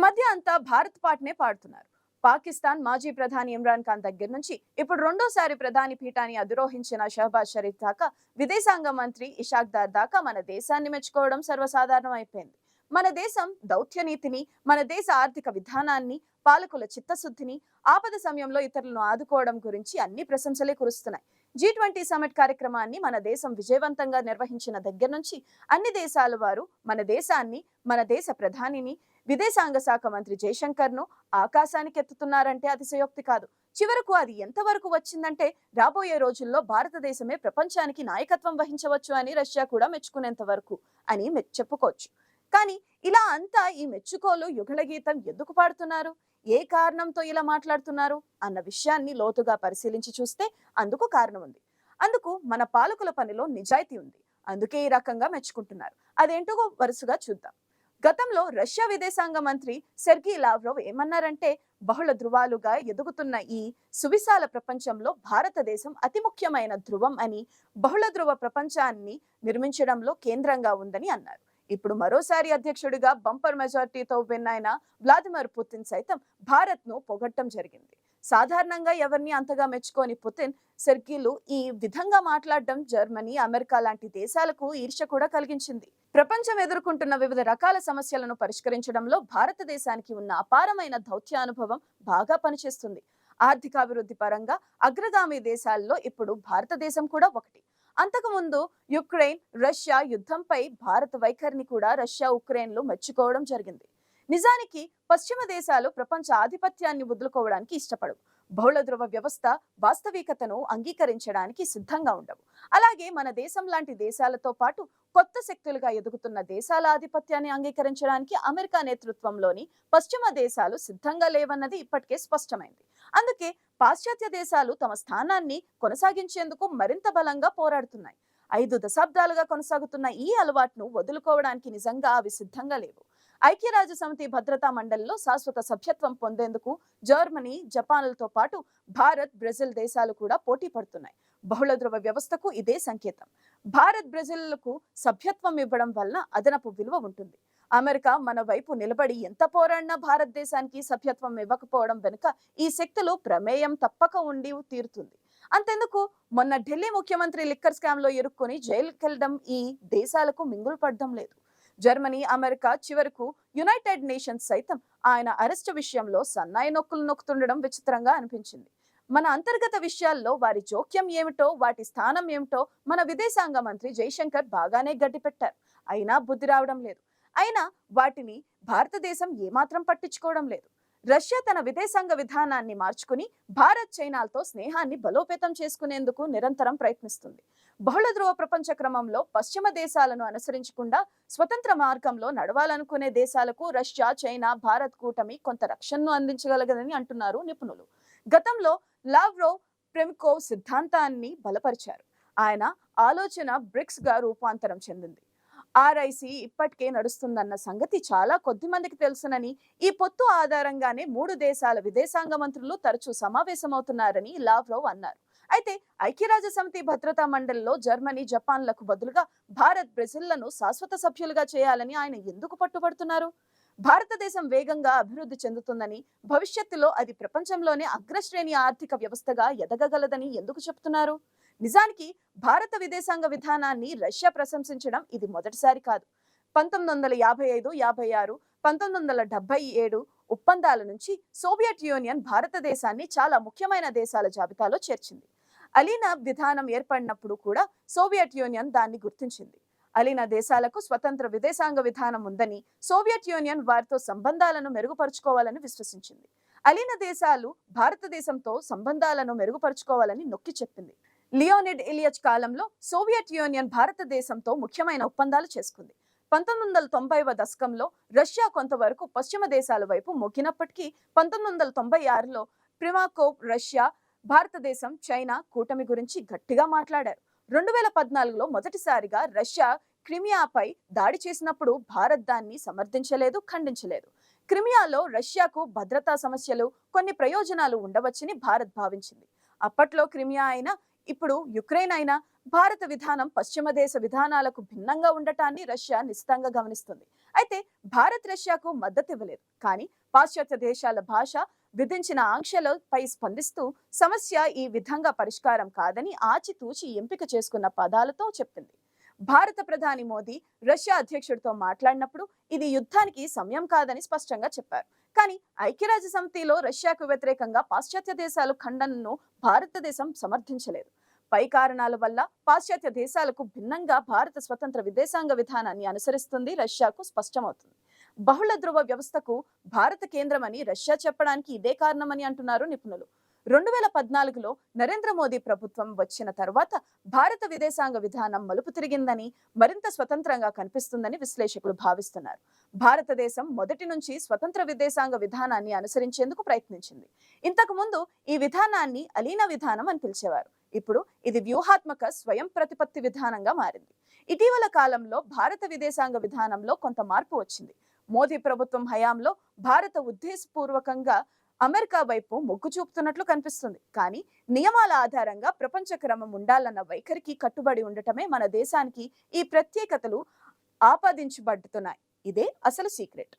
మధ్య అంతా భారత్ పాటనే పాడుతున్నారు. పాకిస్తాన్ మాజీ ప్రధాని ఇమ్రాన్ ఖాన్ దగ్గర నుంచి ఇప్పుడు రెండోసారి ప్రధాని పీఠాన్ని అధిరోహించిన షహబాజ్ షరీఫ్ దాకా, విదేశాంగ మంత్రి ఇషాక్ దార్ దాకా మన దేశాన్ని మెచ్చుకోవడం సర్వసాధారణం అయిపోయింది. మన దేశం దౌత్యనీతిని, మన దేశ ఆర్థిక విధానాన్ని, పాలకుల చిత్తశుద్ధిని, ఆపద సమయంలో ఇతరులను ఆదుకోవడం గురించి అన్ని ప్రశంసలే కురుస్తున్నాయి. G20 సమిట్ కార్యక్రమాన్ని మన దేశం విజయవంతంగా నిర్వహించిన దగ్గర నుంచి అన్ని దేశాల వారు మన దేశాన్ని, మన దేశ ప్రధానిని, విదేశాంగ శాఖ మంత్రి జయశంకర్ ను ఆకాశానికి ఎత్తుతున్నారంటే అతిశయోక్తి కాదు. చివరకు అది ఎంతవరకు వచ్చిందంటే, రాబోయే రోజుల్లో భారతదేశమే ప్రపంచానికి నాయకత్వం వహించవచ్చు అని రష్యా కూడా మెచ్చుకునేంత వరకు అని చెప్పుకోవచ్చు. కానీ ఇలా అంతా ఈ మెచ్చుకోలు యుగళ గీతం ఎందుకు పాడుతున్నారు, ఏ కారణంతో ఇలా మాట్లాడుతున్నారు అన్న విషయాన్ని లోతుగా పరిశీలించి చూస్తే అందుకు కారణం ఉంది. అందుకు మన పాలకుల పనిలో నిజాయితీ ఉంది. అందుకే ఈ రకంగా మెచ్చుకుంటున్నారు. అదేంటో వరుసగా చూద్దాం. గతంలో రష్యా విదేశాంగ మంత్రి సెర్గీ లావ్రోవ్ ఏమన్నారంటే, బహుళ ధృవాలుగా ఎదుగుతున్న ఈ సువిశాల ప్రపంచంలో భారతదేశం అతి ముఖ్యమైన ధృవం అని, బహుళ ధృవ ప్రపంచాన్ని నిర్మించడంలో కేంద్రంగా ఉందని అన్నారు. ఇప్పుడు మరోసారి అధ్యక్షుడిగా బంపర్ మెజారిటీతో విన్ అయిన వ్లాదిమిర్ పుతిన్ సైతం భారత్ ను పొగట్టం జరిగింది. సాధారణంగా ఎవరిని అంతగా మెచ్చుకోని పుతిన్, సెర్గీలు ఈ విధంగా మాట్లాడడం జర్మనీ, అమెరికా లాంటి దేశాలకు ఈర్ష్య కూడా కలిగించింది. ప్రపంచం ఎదుర్కొంటున్న వివిధ రకాల సమస్యలను పరిష్కరించడంలో భారతదేశానికి ఉన్న అపారమైన దౌత్యానుభవం బాగా పనిచేస్తుంది. ఆర్థికాభివృద్ధి పరంగా అగ్రగామి దేశాల్లో ఇప్పుడు భారతదేశం కూడా ఒకటి. అంతకుముందు యుక్రెయిన్ రష్యా యుద్ధంపై భారత వైఖరిని కూడా రష్యా, ఉక్రెయిన్లు మెచ్చుకోవడం జరిగింది. నిజానికి పశ్చిమ దేశాలు ప్రపంచ ఆధిపత్యాన్ని వదులుకోవడానికి ఇష్టపడవు. బహుళ ధృవ వ్యవస్థ వాస్తవికతను అంగీకరించడానికి సిద్ధంగా ఉండవు. అలాగే మన దేశం లాంటి దేశాలతో పాటు కొత్త శక్తులుగా ఎదుగుతున్న దేశాల ఆధిపత్యాన్ని అంగీకరించడానికి అమెరికా నేతృత్వంలోని పశ్చిమ దేశాలు సిద్ధంగా లేవన్నది ఇప్పటికే స్పష్టమైంది. అందుకే పాశ్చాత్య దేశాలు తమ స్థానాన్ని కొనసాగించేందుకు మరింత బలంగా పోరాడుతున్నాయి. 5 దశాబ్దాలుగా కొనసాగుతున్న ఈ అలవాటును వదులుకోవడానికి నిజంగా అవి సిద్ధంగా లేవు. ఐక్యరాజ్య సమితి భద్రతా మండలిలో శాశ్వత సభ్యత్వం పొందేందుకు జర్మనీ, జపాన్లతో పాటు భారత్, బ్రెజిల్ దేశాలు కూడా పోటీ పడుతున్నాయి. బహుళ ధృవ వ్యవస్థకు ఇదే సంకేతం. భారత్, బ్రెజిల్లకు సభ్యత్వం ఇవ్వడం వల్ల అదనపు విలువ ఉంటుంది. అమెరికా మన వైపు నిలబడి ఎంత పోరాడినా భారతదేశానికి సభ్యత్వం ఇవ్వకపోవడం వెనుక ఈ శక్తులు ప్రమేయం తప్పక ఉండి తీరుతుంది. అంతెందుకు, మొన్న ఢిల్లీ ముఖ్యమంత్రి లిక్కర్ స్కామ్ లో ఇరుక్కుని జైలుకెళ్లడం ఈ దేశాలకు మింగులు పడడం లేదు. జర్మనీ, అమెరికా, చివరకు యునైటెడ్ నేషన్స్ సైతం ఆయన అరెస్టు విషయంలో సన్నాయి నొక్కులు నొక్కుతుండడం విచిత్రంగా అనిపించింది. మన అంతర్గత విషయాల్లో వారి జోక్యం ఏమిటో, వాటి స్థానం ఏమిటో మన విదేశాంగ మంత్రి జయశంకర్ బాగానే గడ్డిపెట్టారు. అయినా బుద్ధి రావడం లేదు. అయినా వాటిని భారతదేశం ఏమాత్రం పట్టించుకోవడం లేదు. రష్యా తన విదేశాంగ విధానాన్ని మార్చుకుని భారత్, చైనాలతో స్నేహాన్ని బలోపేతం చేసుకునేందుకు నిరంతరం ప్రయత్నిస్తుంది. బహుళ ధృవ ప్రపంచ క్రమంలో పశ్చిమ దేశాలను అనుసరించకుండా స్వతంత్ర మార్గంలో నడవాలనుకునే దేశాలకు రష్యా, చైనా, భారత్ కూటమి కొంత రక్షణను అందించగలగదని అంటున్నారు నిపుణులు. గతంలో లావ్రోవ్ ప్రెమికోవ్ సిద్ధాంతాన్ని బలపరిచారు. ఆయన ఆలోచన బ్రిక్స్ గా రూపాంతరం చెందింది. RIC ఇప్పటికే నడుస్తుందన్న సంగతి చాలా కొద్ది మందికి తెలుసునని, ఈ పొత్తు ఆధారంగానే 3 దేశాల విదేశాంగ మంత్రులు తరచూ సమావేశమవుతున్నారని లావ్రోవ్ అన్నారు. అయితే ఐక్యరాజ్య సమితి భద్రతా మండలిలో జర్మనీ, జపాన్లకు బదులుగా భారత్, బ్రెజిల్లను శాశ్వత సభ్యులుగా చేయాలని ఆయన ఎందుకు పట్టుబడుతున్నారు? భారతదేశం వేగంగా అభివృద్ధి చెందుతుందని, భవిష్యత్తులో అది ప్రపంచంలోనే అగ్రశ్రేణి ఆర్థిక వ్యవస్థగా ఎదగగలదని ఎందుకు చెప్తున్నారు? నిజానికి భారత విదేశాంగ విధానాన్ని రష్యా ప్రశంసించడం ఇది మొదటిసారి కాదు. 1955, 56, 1977 ఒప్పందాల నుంచి సోవియట్ యూనియన్ భారతదేశాన్ని చాలా ముఖ్యమైన దేశాల జాబితాలో చేర్చింది. అలీనా విధానం ఏర్పడినప్పుడు కూడా సోవియట్ యూనియన్ దాన్ని గుర్తించింది. అలీనా దేశాలకు స్వతంత్ర విదేశాంగ విధానం ఉందని, సోవియట్ యూనియన్ వారితో సంబంధాలను మెరుగుపరుచుకోవాలని విశ్వసించింది. అలీనా దేశాలు భారతదేశంతో సంబంధాలను మెరుగుపరుచుకోవాలని నొక్కి చెప్పింది. లియోనిడ్ ఇలియచ్ కాలంలో సోవియట్ యూనియన్ భారతదేశంతో ముఖ్యమైన ఒప్పందాలు చేసుకుంది. 1990వ దశకంలో రష్యా కొంతవరకు పశ్చిమ దేశాల వైపు మొగ్గినప్పటికీ 1996లో ప్రిమాకోవ్ రష్యా, భారతదేశం, చైనా కూటమి గురించి గట్టిగా మాట్లాడారు. 2014లో మొదటిసారిగా రష్యా క్రిమియాపై దాడి చేసినప్పుడు భారత్ దాన్ని సమర్థించలేదు, ఖండించలేదు. క్రిమియాలో రష్యాకు భద్రతా సమస్యలు, కొన్ని ప్రయోజనాలు ఉండవచ్చని భారత్ భావించింది. అప్పట్లో క్రిమియా అయినా, ఇప్పుడు యుక్రెయిన్ అయినా భారత విధానం పశ్చిమ దేశ విధానాలకు భిన్నంగా ఉండటాన్ని రష్యా నిశితంగా గమనిస్తుంది. అయితే భారత్ రష్యాకు మద్దతు ఇవ్వలేదు. కానీ పాశ్చాత్య దేశాల భాష విధించిన ఆంక్షలపై స్పందిస్తూ సమస్య ఈ విధంగా పరిష్కారం కాదని ఆచితూచి ఎంపిక చేసుకున్న పదాలతో చెప్పింది. భారత ప్రధాని మోదీ రష్యా అధ్యక్షుడితో మాట్లాడినప్పుడు ఇది యుద్ధానికి సమయం కాదని స్పష్టంగా చెప్పారు. కానీ ఐక్యరాజ్య సమితిలో రష్యాకు వ్యతిరేకంగా పాశ్చాత్య దేశాలు ఖండనను భారతదేశం సమర్థించలేదు. పై కారణాల వల్ల పాశ్చాత్య దేశాలకు భిన్నంగా భారత స్వతంత్ర విదేశాంగ విధానాన్ని అనుసరిస్తుంది రష్యాకు స్పష్టమవుతుంది. బహుళ ధృవ వ్యవస్థకు భారత కేంద్రమని రష్యా చెప్పడానికి ఇదే కారణమని అంటున్నారు నిపుణులు. 2014లో నరేంద్ర మోదీ ప్రభుత్వం వచ్చిన తర్వాత భారత విదేశాంగ విధానం మలుపు తిరిగిందని, మరింత స్వతంత్రంగా కనిపిస్తుందని విశ్లేషకులు భావిస్తున్నారు. భారతదేశం మొదటి నుంచి స్వతంత్ర విదేశాంగ విధానాన్ని అనుసరించేందుకు ప్రయత్నించింది. ఇంతకు ముందు ఈ విధానాన్ని అలీన విధానం అని పిలిచేవారు. ఇప్పుడు ఇది వ్యూహాత్మక స్వయం ప్రతిపత్తి విధానంగా మారింది. ఇటీవల కాలంలో భారత విదేశాంగ విధానంలో కొంత మార్పు వచ్చింది. మోదీ ప్రభుత్వం హయాంలో భారత ఉద్దేశపూర్వకంగా అమెరికా వైపు మొగ్గు చూపుతున్నట్లు కనిపిస్తుంది. కానీ నియమాల ఆధారంగా ప్రపంచ క్రమం ఉండాలన్న వైఖరికి కట్టుబడి ఉండటమే మన దేశానికి ఈ ప్రత్యేకతలు ఆపాదించబడుతున్నాయి. ఇదే అసలు సీక్రెట్.